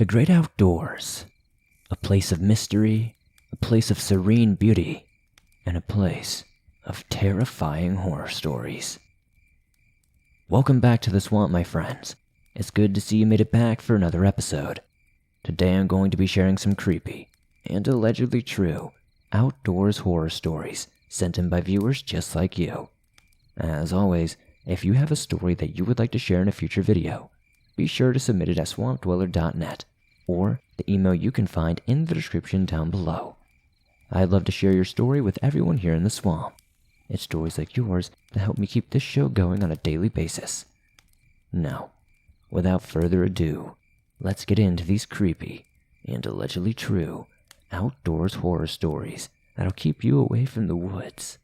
The great outdoors, a place of mystery, a place of serene beauty, and a place of terrifying horror stories. Welcome back to the swamp, my friends. It's good to see you made it back for another episode. Today I'm going to be sharing some creepy and allegedly true outdoors horror stories sent in by viewers just like you. As always, if you have a story that you would like to share in a future video, be sure to submit it at swampdweller.net or the email you can find in the description down below. I'd love to share your story with everyone here in the swamp. It's stories like yours that help me keep this show going on a daily basis. Now, without further ado, let's get into these creepy and allegedly true outdoors horror stories that'll keep you away from the woods.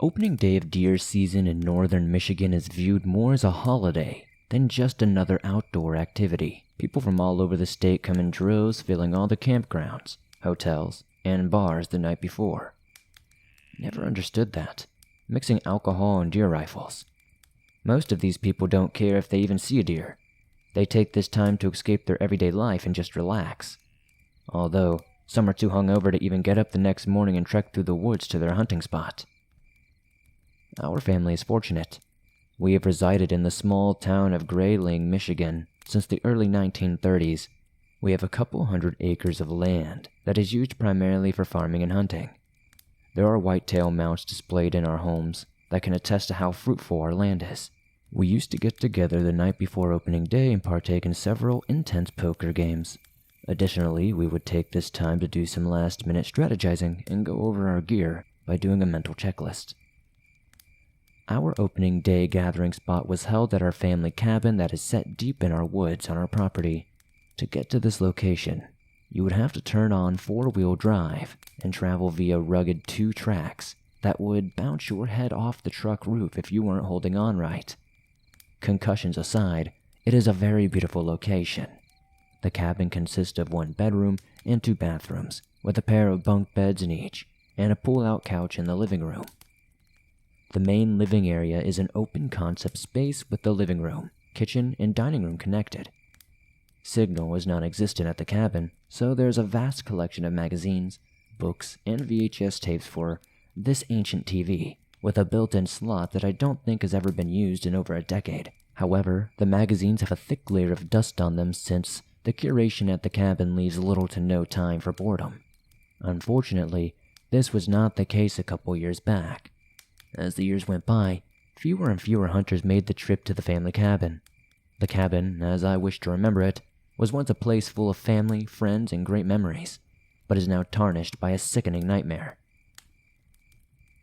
Opening day of deer season in northern Michigan is viewed more as a holiday than just another outdoor activity. People from all over the state come in droves, filling all the campgrounds, hotels, and bars the night before. Never understood that, mixing alcohol and deer rifles. Most of these people don't care if they even see a deer. They take this time to escape their everyday life and just relax. Although, some are too hungover to even get up the next morning and trek through the woods to their hunting spot. Our family is fortunate. We have resided in the small town of Grayling, Michigan, since the early 1930s. We have a couple hundred acres of land that is used primarily for farming and hunting. There are whitetail mounts displayed in our homes that can attest to how fruitful our land is. We used to get together the night before opening day and partake in several intense poker games. Additionally, we would take this time to do some last-minute strategizing and go over our gear by doing a mental checklist. Our opening day gathering spot was held at our family cabin that is set deep in our woods on our property. To get to this location, you would have to turn on four-wheel drive and travel via rugged 2 tracks that would bounce your head off the truck roof if you weren't holding on right. Concussions aside, it is a very beautiful location. The cabin consists of 1 bedroom and 2 bathrooms, with a pair of bunk beds in each, and a pull-out couch in the living room. The main living area is an open concept space with the living room, kitchen, and dining room connected. Signal is non-existent at the cabin, so there's a vast collection of magazines, books, and VHS tapes for this ancient TV, with a built-in slot that I don't think has ever been used in over a decade. However, the magazines have a thick layer of dust on them since the curation at the cabin leaves little to no time for boredom. Unfortunately, this was not the case a couple years back. As the years went by, fewer and fewer hunters made the trip to the family cabin. The cabin, as I wish to remember it, was once a place full of family, friends, and great memories, but is now tarnished by a sickening nightmare.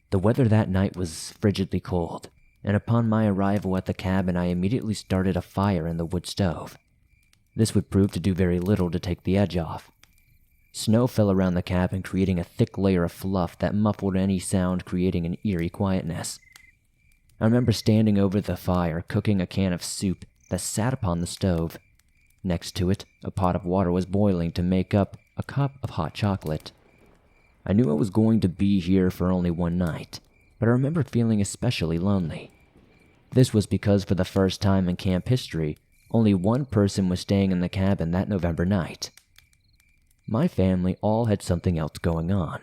The weather that night was frigidly cold, and upon my arrival at the cabin I immediately started a fire in the wood stove. This would prove to do very little to take the edge off. Snow fell around the cabin, creating a thick layer of fluff that muffled any sound, creating an eerie quietness. I remember standing over the fire, cooking a can of soup that sat upon the stove. Next to it, a pot of water was boiling to make up a cup of hot chocolate. I knew I was going to be here for only 1 night, but I remember feeling especially lonely. This was because for the first time in camp history, only 1 person was staying in the cabin that November night. My family all had something else going on.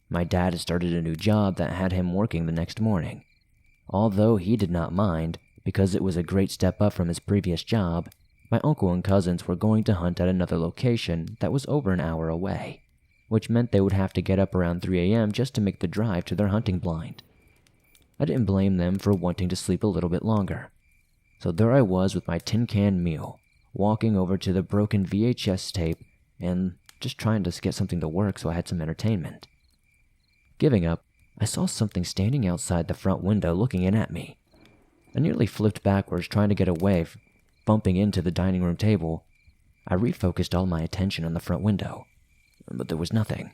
My dad had started a new job that had him working the next morning. Although he did not mind, because it was a great step up from his previous job, my uncle and cousins were going to hunt at another location that was over an hour away, which meant they would have to get up around 3 a.m. just to make the drive to their hunting blind. I didn't blame them for wanting to sleep a little bit longer. So there I was with my tin can meal, walking over to the broken VHS tape and just trying to get something to work so I had some entertainment. Giving up, I saw something standing outside the front window looking in at me. I nearly flipped backwards trying to get away, bumping into the dining room table. I refocused all my attention on the front window, but there was nothing.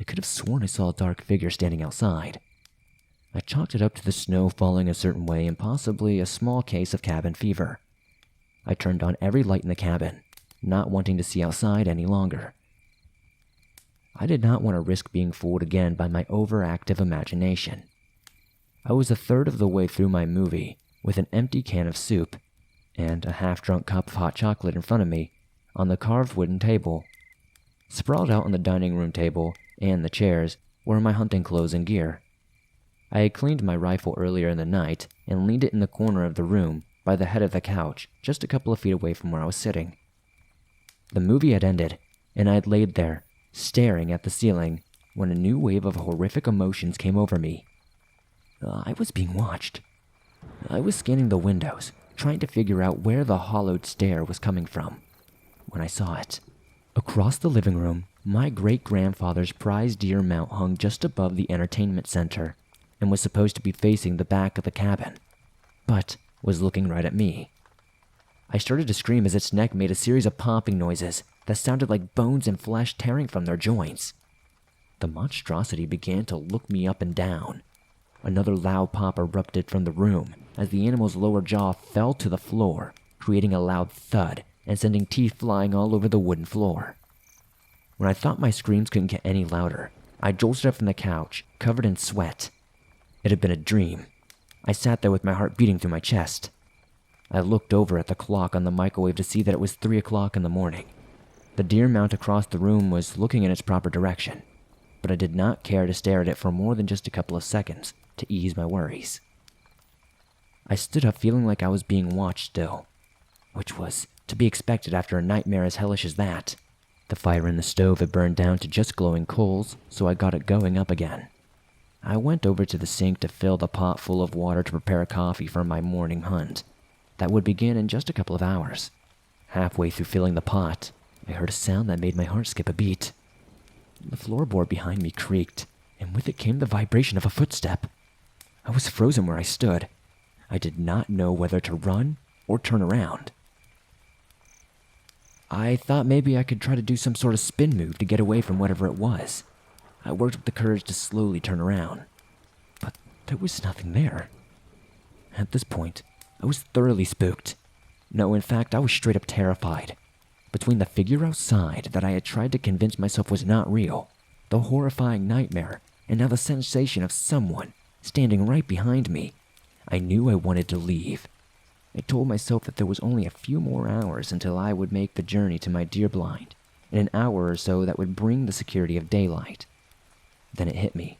I could have sworn I saw a dark figure standing outside. I chalked it up to the snow falling a certain way and possibly a small case of cabin fever. I turned on every light in the cabin, not wanting to see outside any longer. I did not want to risk being fooled again by my overactive imagination. I was a third of the way through my movie with an empty can of soup and a half-drunk cup of hot chocolate in front of me on the carved wooden table. Sprawled out on the dining room table and the chairs were my hunting clothes and gear. I had cleaned my rifle earlier in the night and leaned it in the corner of the room by the head of the couch, just a couple of feet away from where I was sitting. The movie had ended, and I had laid there, staring at the ceiling, when a new wave of horrific emotions came over me. I was being watched. I was scanning the windows, trying to figure out where the hollowed stare was coming from, when I saw it. Across the living room, my great-grandfather's prize deer mount hung just above the entertainment center and was supposed to be facing the back of the cabin, but was looking right at me. I started to scream as its neck made a series of popping noises that sounded like bones and flesh tearing from their joints. The monstrosity began to look me up and down. Another loud pop erupted from the room as the animal's lower jaw fell to the floor, creating a loud thud and sending teeth flying all over the wooden floor. When I thought my screams couldn't get any louder, I jolted up from the couch, covered in sweat. It had been a dream. I sat there with my heart beating through my chest. I looked over at the clock on the microwave to see that it was 3 o'clock in the morning. The deer mount across the room was looking in its proper direction, but I did not care to stare at it for more than just a couple of seconds to ease my worries. I stood up feeling like I was being watched still, which was to be expected after a nightmare as hellish as that. The fire in the stove had burned down to just glowing coals, so I got it going up again. I went over to the sink to fill the pot full of water to prepare coffee for my morning hunt that would begin in just a couple of hours. Halfway through filling the pot, I heard a sound that made my heart skip a beat. The floorboard behind me creaked, and with it came the vibration of a footstep. I was frozen where I stood. I did not know whether to run or turn around. I thought maybe I could try to do some sort of spin move to get away from whatever it was. I worked up the courage to slowly turn around, but there was nothing there. At this point, I was thoroughly spooked. No, in fact, I was straight up terrified. Between the figure outside that I had tried to convince myself was not real, the horrifying nightmare, and now the sensation of someone standing right behind me, I knew I wanted to leave. I told myself that there was only a few more hours until I would make the journey to my deer blind, and an hour or so that would bring the security of daylight. Then it hit me,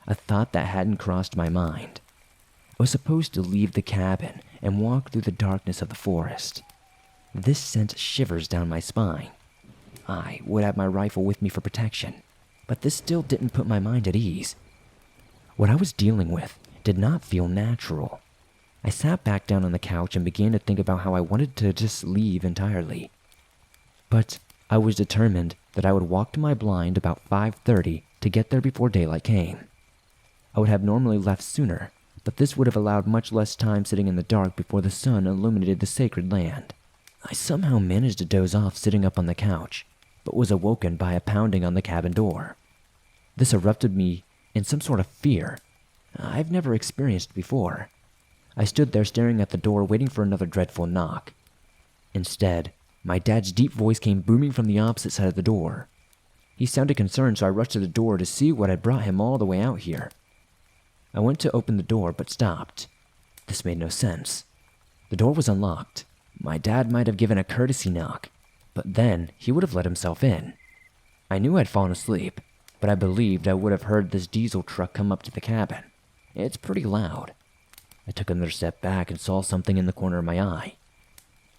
a thought that hadn't crossed my mind. I was supposed to leave the cabin and walk through the darkness of the forest. This sent shivers down my spine. I would have my rifle with me for protection, but this still didn't put my mind at ease. What I was dealing with did not feel natural. I sat back down on the couch and began to think about how I wanted to just leave entirely. But I was determined that I would walk to my blind about 5:30 to get there before daylight came. I would have normally left sooner, but this would have allowed much less time sitting in the dark before the sun illuminated the sacred land. I somehow managed to doze off sitting up on the couch, but was awoken by a pounding on the cabin door. This erupted me in some sort of fear I've never experienced before. I stood there staring at the door waiting for another dreadful knock. Instead, my dad's deep voice came booming from the opposite side of the door. He sounded concerned, so I rushed to the door to see what had brought him all the way out here. I went to open the door but stopped. This made no sense. The door was unlocked. My dad might have given a courtesy knock, but then he would have let himself in. I knew I'd fallen asleep, but I believed I would have heard this diesel truck come up to the cabin. It's pretty loud. I took another step back and saw something in the corner of my eye.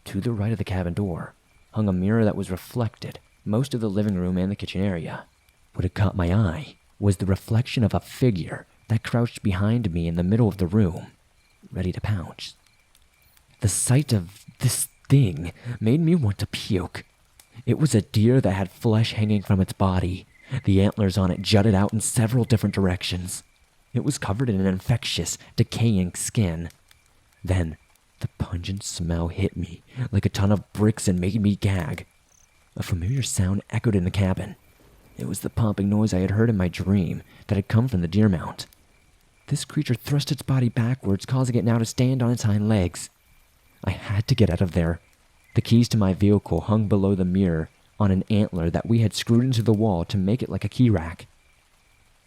To the right of the cabin door hung a mirror that was reflected most of the living room and the kitchen area. What had caught my eye was the reflection of a figure that crouched behind me in the middle of the room, ready to pounce. The sight of this thing made me want to puke. It was a deer that had flesh hanging from its body. The antlers on it jutted out in several different directions. It was covered in an infectious, decaying skin. Then, the pungent smell hit me like a ton of bricks and made me gag. A familiar sound echoed in the cabin. It was the popping noise I had heard in my dream that had come from the deer mount. This creature thrust its body backwards, causing it now to stand on its hind legs. I had to get out of there. The keys to my vehicle hung below the mirror on an antler that we had screwed into the wall to make it like a key rack.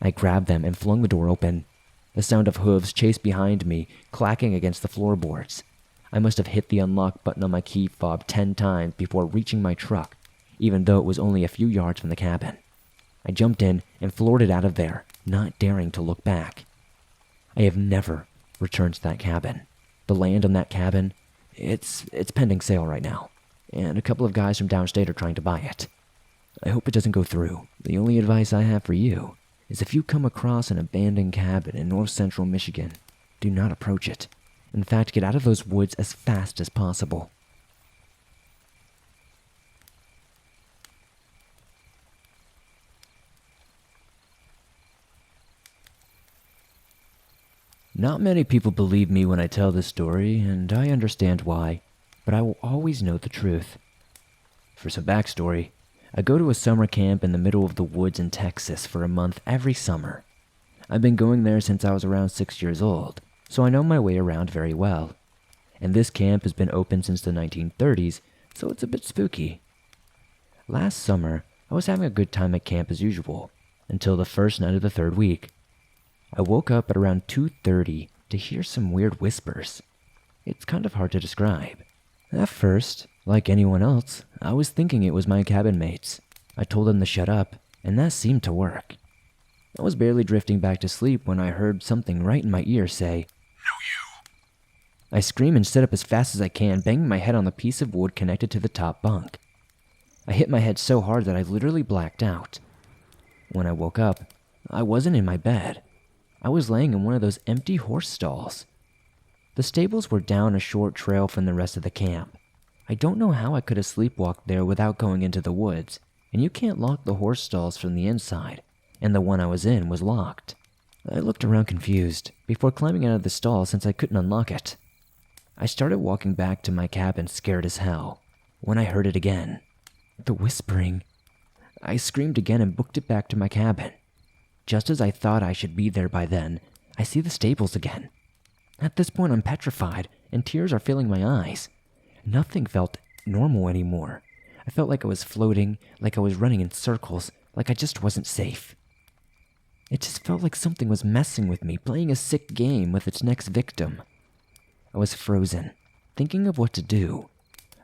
I grabbed them and flung the door open. The sound of hooves chased behind me, clacking against the floorboards. I must have hit the unlock button on my key fob 10 times before reaching my truck, even though it was only a few yards from the cabin. I jumped in and floored it out of there, not daring to look back. I have never returned to that cabin. The land on that cabin, it's pending sale right now, and a couple of guys from downstate are trying to buy it. I hope it doesn't go through. The only advice I have for you is if you come across an abandoned cabin in north central Michigan, do not approach it. In fact, get out of those woods as fast as possible. Not many people believe me when I tell this story, and I understand why, but I will always know the truth. For some backstory, I go to a summer camp in the middle of the woods in Texas for a month every summer. I've been going there since I was around 6 years old, so I know my way around very well. And this camp has been open since the 1930s, so it's a bit spooky. Last summer, I was having a good time at camp as usual, until the first night of the third week. I woke up at around 2:30 to hear some weird whispers. It's kind of hard to describe. At first, like anyone else, I was thinking it was my cabin mates. I told them to shut up, and that seemed to work. I was barely drifting back to sleep when I heard something right in my ear say, "No, you." I scream and sit up as fast as I can, banging my head on the piece of wood connected to the top bunk. I hit my head so hard that I literally blacked out. When I woke up, I wasn't in my bed. I was laying in one of those empty horse stalls. The stables were down a short trail from the rest of the camp. I don't know how I could have sleepwalked there without going into the woods, and you can't lock the horse stalls from the inside, and the one I was in was locked. I looked around confused before climbing out of the stall since I couldn't unlock it. I started walking back to my cabin scared as hell when I heard it again. The whispering. I screamed again and booked it back to my cabin. Just as I thought I should be there by then, I see the stables again. At this point, I'm petrified, and tears are filling my eyes. Nothing felt normal anymore. I felt like I was floating, like I was running in circles, like I just wasn't safe. It just felt like something was messing with me, playing a sick game with its next victim. I was frozen, thinking of what to do.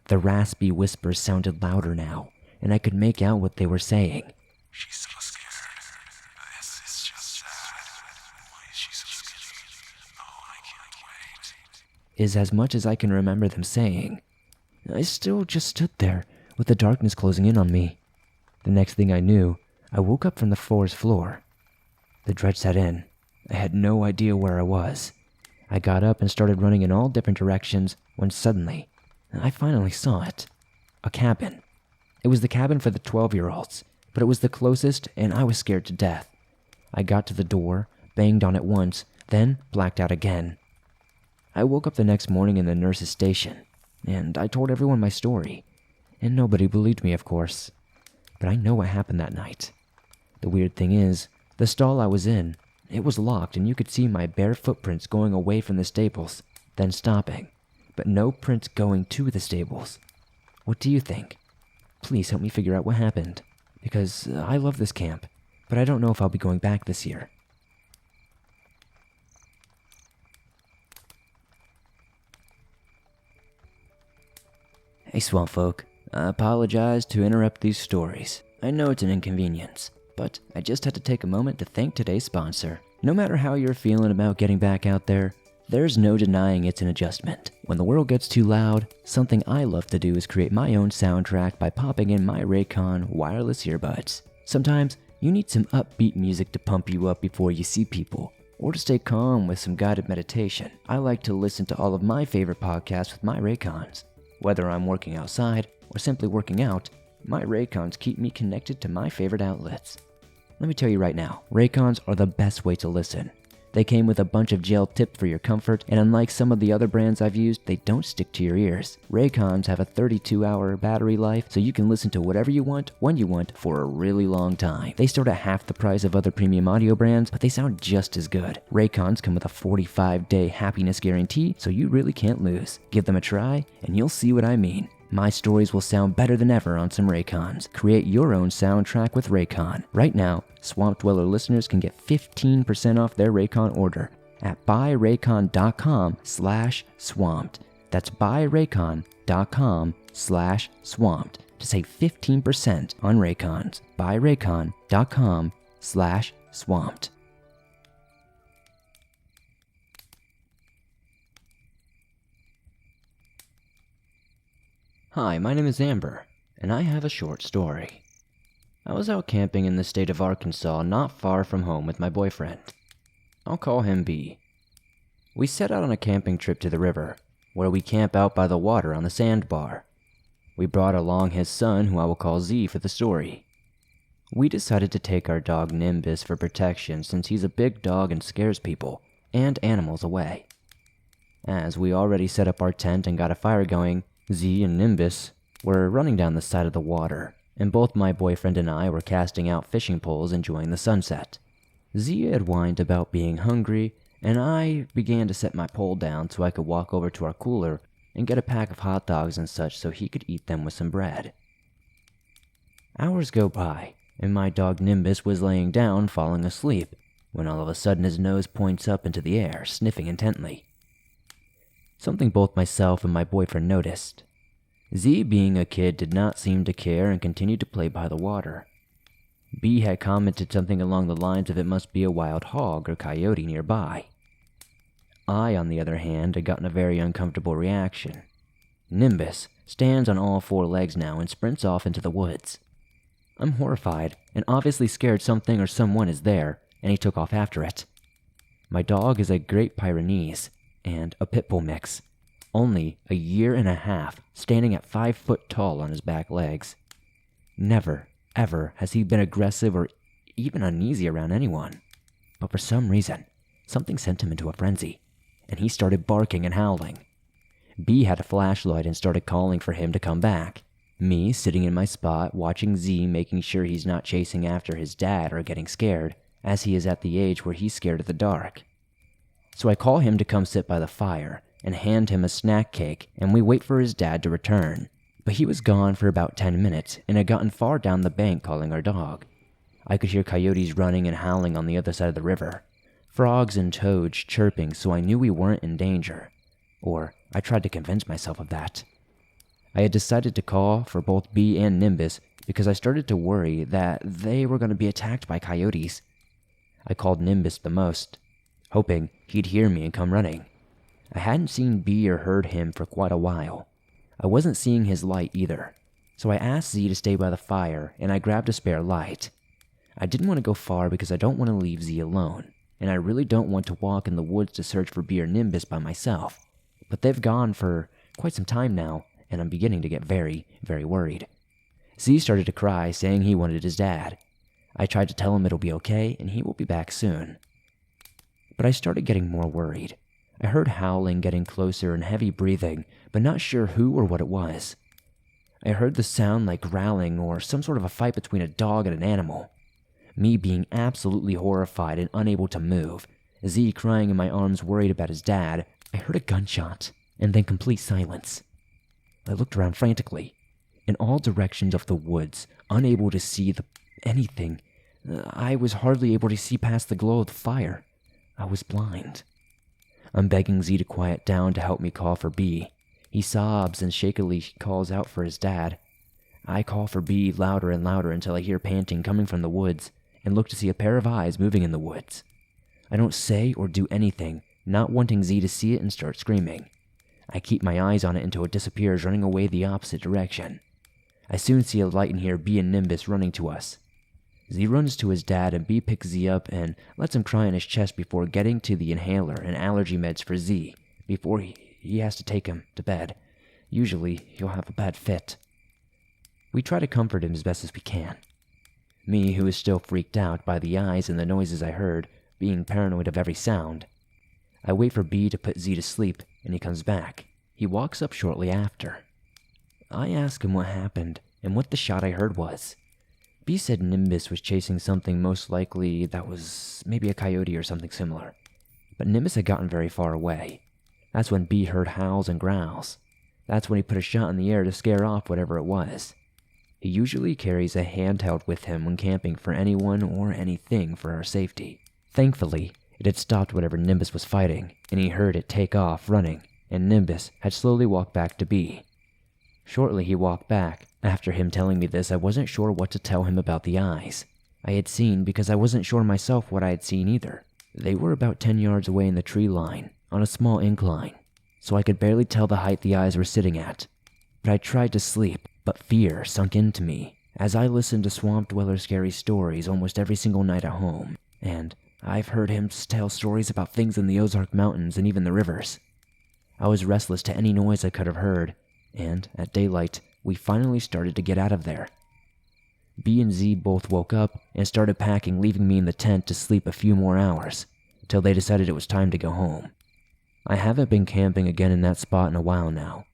The raspy whispers sounded louder now, and I could make out what they were saying. "She's so scared. This is just sad. Why is she so scared? Oh, I can't wait." Is as much as I can remember them saying. I still just stood there, with the darkness closing in on me. The next thing I knew, I woke up from the forest floor. The dread set in. I had no idea where I was. I got up and started running in all different directions when suddenly, I finally saw it. A cabin. It was the cabin for the 12-year-olds, but it was the closest and I was scared to death. I got to the door, banged on it once, then blacked out again. I woke up the next morning in the nurse's station, and I told everyone my story. And nobody believed me, of course. But I know what happened that night. The weird thing is, the stall I was in, it was locked and you could see my bare footprints going away from the stables, then stopping, but no prints going to the stables. What do you think? Please help me figure out what happened, because I love this camp, but I don't know if I'll be going back this year. Hey Swamp Folk, I apologize to interrupt these stories. I know it's an inconvenience, but I just had to take a moment to thank today's sponsor. No matter how you're feeling about getting back out there, there's no denying it's an adjustment. When the world gets too loud, something I love to do is create my own soundtrack by popping in my Raycon wireless earbuds. Sometimes you need some upbeat music to pump you up before you see people, or to stay calm with some guided meditation. I like to listen to all of my favorite podcasts with my Raycons. Whether I'm working outside or simply working out, my Raycons keep me connected to my favorite outlets. Let me tell you right now, Raycons are the best way to listen. They came with a bunch of gel tips for your comfort, and unlike some of the other brands I've used, they don't stick to your ears. Raycons have a 32-hour battery life, so you can listen to whatever you want, when you want, for a really long time. They start at half the price of other premium audio brands, but they sound just as good. Raycons come with a 45-day happiness guarantee, so you really can't lose. Give them a try, and you'll see what I mean. My stories will sound better than ever on some Raycons. Create your own soundtrack with Raycon. Right now, Swamp Dweller listeners can get 15% off their Raycon order at buyraycon.com/swamped. That's buyraycon.com/swamped to save 15% on Raycons. buyraycon.com/swamped. Hi, my name is Amber, and I have a short story. I was out camping in the state of Arkansas not far from home with my boyfriend. I'll call him B. We set out on a camping trip to the river, where we camp out by the water on the sandbar. We brought along his son, who I will call Z for the story. We decided to take our dog Nimbus for protection since he's a big dog and scares people and animals away. As we already set up our tent and got a fire going, Z and Nimbus were running down the side of the water, and both my boyfriend and I were casting out fishing poles enjoying the sunset. Z had whined about being hungry, and I began to set my pole down so I could walk over to our cooler and get a pack of hot dogs and such so he could eat them with some bread. Hours go by, and my dog Nimbus was laying down falling asleep, when all of a sudden his nose points up into the air, sniffing intently. Something both myself and my boyfriend noticed. Z, being a kid, did not seem to care and continued to play by the water. B had commented something along the lines of it must be a wild hog or coyote nearby. I, on the other hand, had gotten a very uncomfortable reaction. Nimbus stands on all four legs now and sprints off into the woods. I'm horrified and obviously scared something or someone is there, and he took off after it. My dog is a Great Pyrenees and a pit bull mix, only a year and a half, standing at 5 foot tall on his back legs. Never, ever has he been aggressive or even uneasy around anyone. But for some reason, something sent him into a frenzy, and he started barking and howling. B had a flashlight and started calling for him to come back. Me, sitting in my spot, watching Z, making sure he's not chasing after his dad or getting scared, as he is at the age where he's scared of the dark. So I call him to come sit by the fire and hand him a snack cake, and we wait for his dad to return. But he was gone for about 10 minutes and had gotten far down the bank calling our dog. I could hear coyotes running and howling on the other side of the river, frogs and toads chirping, so I knew we weren't in danger. Or I tried to convince myself of that. I had decided to call for both B and Nimbus because I started to worry that they were going to be attacked by coyotes. I called Nimbus the most, hoping he'd hear me and come running. I hadn't seen B or heard him for quite a while. I wasn't seeing his light either, so I asked Z to stay by the fire and I grabbed a spare light. I didn't want to go far because I don't want to leave Z alone, and I really don't want to walk in the woods to search for B or Nimbus by myself. But they've gone for quite some time now, and I'm beginning to get very, very worried. Z started to cry, saying he wanted his dad. I tried to tell him it'll be okay and he will be back soon. But I started getting more worried. I heard howling getting closer and heavy breathing, but not sure who or what it was. I heard the sound like growling or some sort of a fight between a dog and an animal. Me being absolutely horrified and unable to move, Z crying in my arms worried about his dad, I heard a gunshot, and then complete silence. I looked around frantically, in all directions of the woods, unable to see anything. I was hardly able to see past the glow of the fire. I was blind. I'm begging Z to quiet down to help me call for B. He sobs and shakily calls out for his dad. I call for B louder and louder until I hear panting coming from the woods and look to see a pair of eyes moving in the woods. I don't say or do anything, not wanting Z to see it and start screaming. I keep my eyes on it until it disappears, running away the opposite direction. I soon see a light and hear B and Nimbus running to us. Z runs to his dad and B picks Z up and lets him cry on his chest before getting to the inhaler and allergy meds for Z before he has to take him to bed. Usually, he'll have a bad fit. We try to comfort him as best as we can. Me, who is still freaked out by the eyes and the noises I heard, being paranoid of every sound. I wait for B to put Z to sleep, and he comes back. He walks up shortly after. I ask him what happened and what the shot I heard was. B said Nimbus was chasing something most likely that was maybe a coyote or something similar. But Nimbus had gotten very far away. That's when B heard howls and growls. That's when he put a shot in the air to scare off whatever it was. He usually carries a handheld with him when camping for anyone or anything for our safety. Thankfully, it had stopped whatever Nimbus was fighting, and he heard it take off running, and Nimbus had slowly walked back to B. Shortly he walked back. After him telling me this, I wasn't sure what to tell him about the eyes I had seen because I wasn't sure myself what I had seen either. They were about 10 yards away in the tree line, on a small incline, so I could barely tell the height the eyes were sitting at. But I tried to sleep, but fear sunk into me as I listened to Swamp Dweller scary stories almost every single night at home, and I've heard him tell stories about things in the Ozark Mountains and even the rivers. I was restless to any noise I could have heard, and at daylight, we finally started to get out of there. B and Z both woke up and started packing, leaving me in the tent to sleep a few more hours, till they decided it was time to go home. I haven't been camping again in that spot in a while now,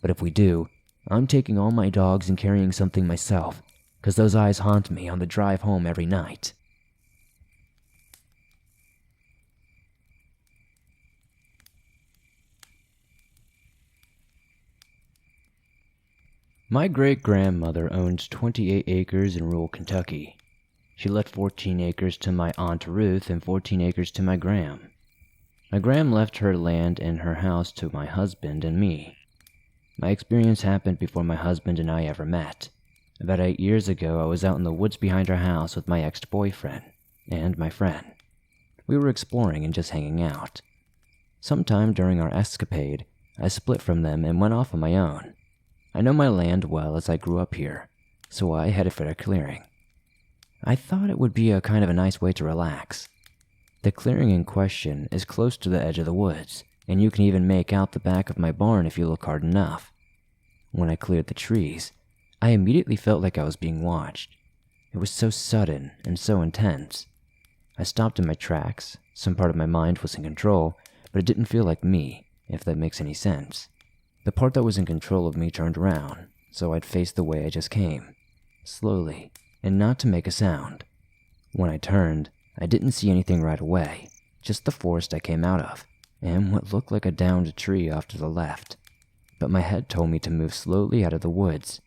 but if we do, I'm taking all my dogs and carrying something myself, because those eyes haunt me on the drive home every night. My great-grandmother owned 28 acres in rural Kentucky. She left 14 acres to my Aunt Ruth and 14 acres to my Gram. My Gram left her land and her house to my husband and me. My experience happened before my husband and I ever met. About 8 years ago, I was out in the woods behind our house with my ex-boyfriend and my friend. We were exploring and just hanging out. Sometime during our escapade, I split from them and went off on my own. I know my land well as I grew up here, so I headed for a clearing. I thought it would be a kind of a nice way to relax. The clearing in question is close to the edge of the woods, and you can even make out the back of my barn if you look hard enough. When I cleared the trees, I immediately felt like I was being watched. It was so sudden and so intense. I stopped in my tracks. Some part of my mind was in control, but it didn't feel like me, if that makes any sense. The part that was in control of me turned around, so I'd face the way I just came, slowly, and not to make a sound. When I turned, I didn't see anything right away, just the forest I came out of, and what looked like a downed tree off to the left. But my head told me to move slowly out of the woods.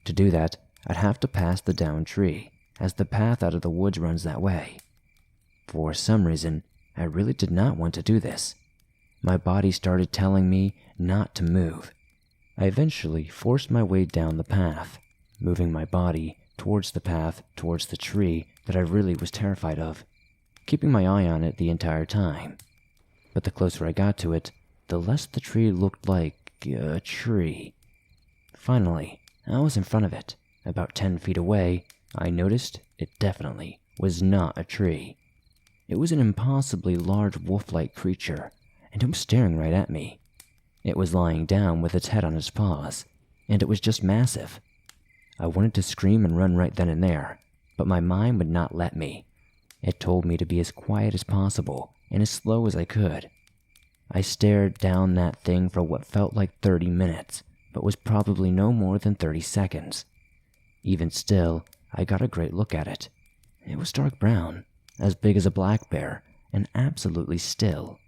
To do that, I'd have to pass the downed tree, as the path out of the woods runs that way. For some reason, I really did not want to do this. My body started telling me not to move. I eventually forced my way down the path, moving my body towards the path, towards the tree that I really was terrified of, keeping my eye on it the entire time. But the closer I got to it, the less the tree looked like a tree. Finally, I was in front of it. About 10 feet away, I noticed it definitely was not a tree. It was an impossibly large wolf-like creature, and it was staring right at me. It was lying down with its head on its paws, and it was just massive. I wanted to scream and run right then and there, but my mind would not let me. It told me to be as quiet as possible and as slow as I could. I stared down that thing for what felt like 30 minutes, but was probably no more than 30 seconds. Even still, I got a great look at it. It was dark brown, as big as a black bear, and absolutely still.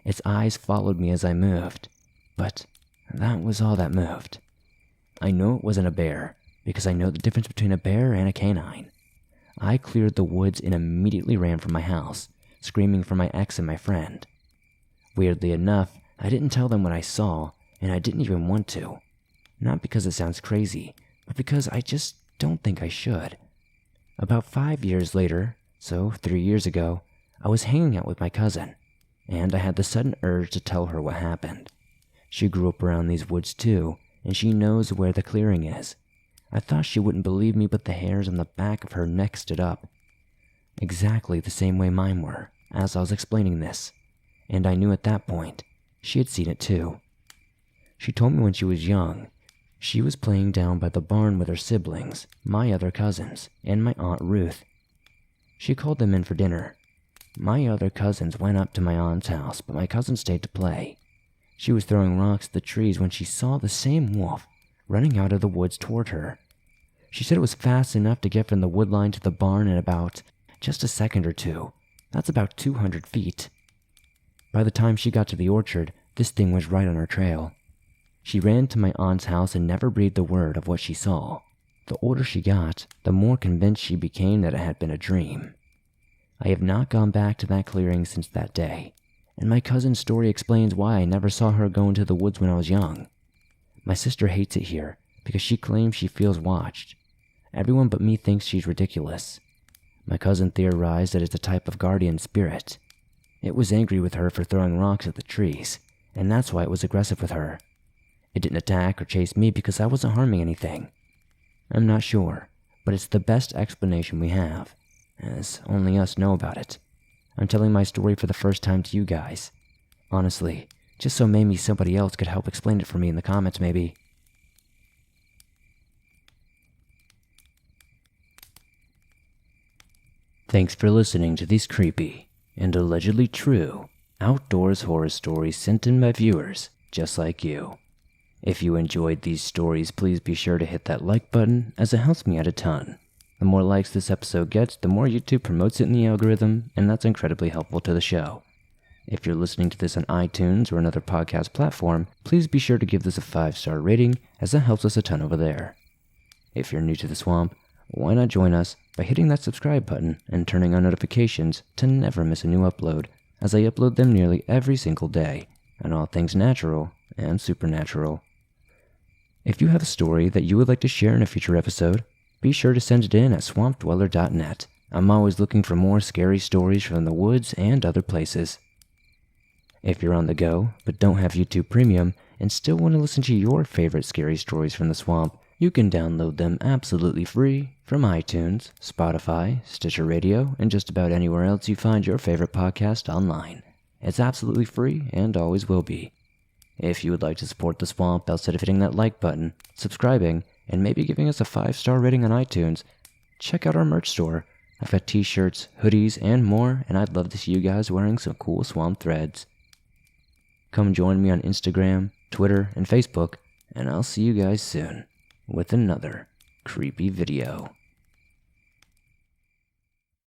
Its eyes followed me as I moved, but that was all that moved. I know it wasn't a bear, because I know the difference between a bear and a canine. I cleared the woods and immediately ran from my house, screaming for my ex and my friend. Weirdly enough, I didn't tell them what I saw, and I didn't even want to. Not because it sounds crazy, but because I just don't think I should. About 5 years later, so 3 years ago, I was hanging out with my cousin, and I had the sudden urge to tell her what happened. She grew up around these woods too, and she knows where the clearing is. I thought she wouldn't believe me, but the hairs on the back of her neck stood up, exactly the same way mine were, as I was explaining this, and I knew at that point she had seen it too. She told me when she was young, she was playing down by the barn with her siblings, my other cousins, and my Aunt Ruth. She called them in for dinner. My other cousins went up to my aunt's house, but my cousin stayed to play. She was throwing rocks at the trees when she saw the same wolf running out of the woods toward her. She said it was fast enough to get from the wood line to the barn in about just a second or two. That's about 200 feet. By the time she got to the orchard, this thing was right on her trail. She ran to my aunt's house and never breathed a word of what she saw. The older she got, the more convinced she became that it had been a dream. I have not gone back to that clearing since that day, and my cousin's story explains why I never saw her go into the woods when I was young. My sister hates it here because she claims she feels watched. Everyone but me thinks she's ridiculous. My cousin theorized that it's a type of guardian spirit. It was angry with her for throwing rocks at the trees, and that's why it was aggressive with her. It didn't attack or chase me because I wasn't harming anything. I'm not sure, but it's the best explanation we have, as only us know about it. I'm telling my story for the first time to you guys. Honestly, just so maybe somebody else could help explain it for me in the comments maybe. Thanks for listening to these creepy and allegedly true outdoors horror stories sent in by viewers just like you. If you enjoyed these stories, please be sure to hit that like button as it helps me out a ton. The more likes this episode gets, the more YouTube promotes it in the algorithm, and that's incredibly helpful to the show. If you're listening to this on iTunes or another podcast platform, please be sure to give this a 5-star rating as that helps us a ton over there. If you're new to the swamp, why not join us by hitting that subscribe button and turning on notifications to never miss a new upload, as I upload them nearly every single day on all things natural and supernatural. If you have a story that you would like to share in a future episode, be sure to send it in at swampdweller.net. I'm always looking for more scary stories from the woods and other places. If you're on the go, but don't have YouTube Premium, and still want to listen to your favorite scary stories from the swamp, you can download them absolutely free from iTunes, Spotify, Stitcher Radio, and just about anywhere else you find your favorite podcast online. It's absolutely free and always will be. If you would like to support the swamp outside of hitting that like button, subscribing, and maybe giving us a 5-star rating on iTunes, check out our merch store. I've got t-shirts, hoodies, and more, and I'd love to see you guys wearing some cool swamp threads. Come join me on Instagram, Twitter, and Facebook, and I'll see you guys soon with another creepy video.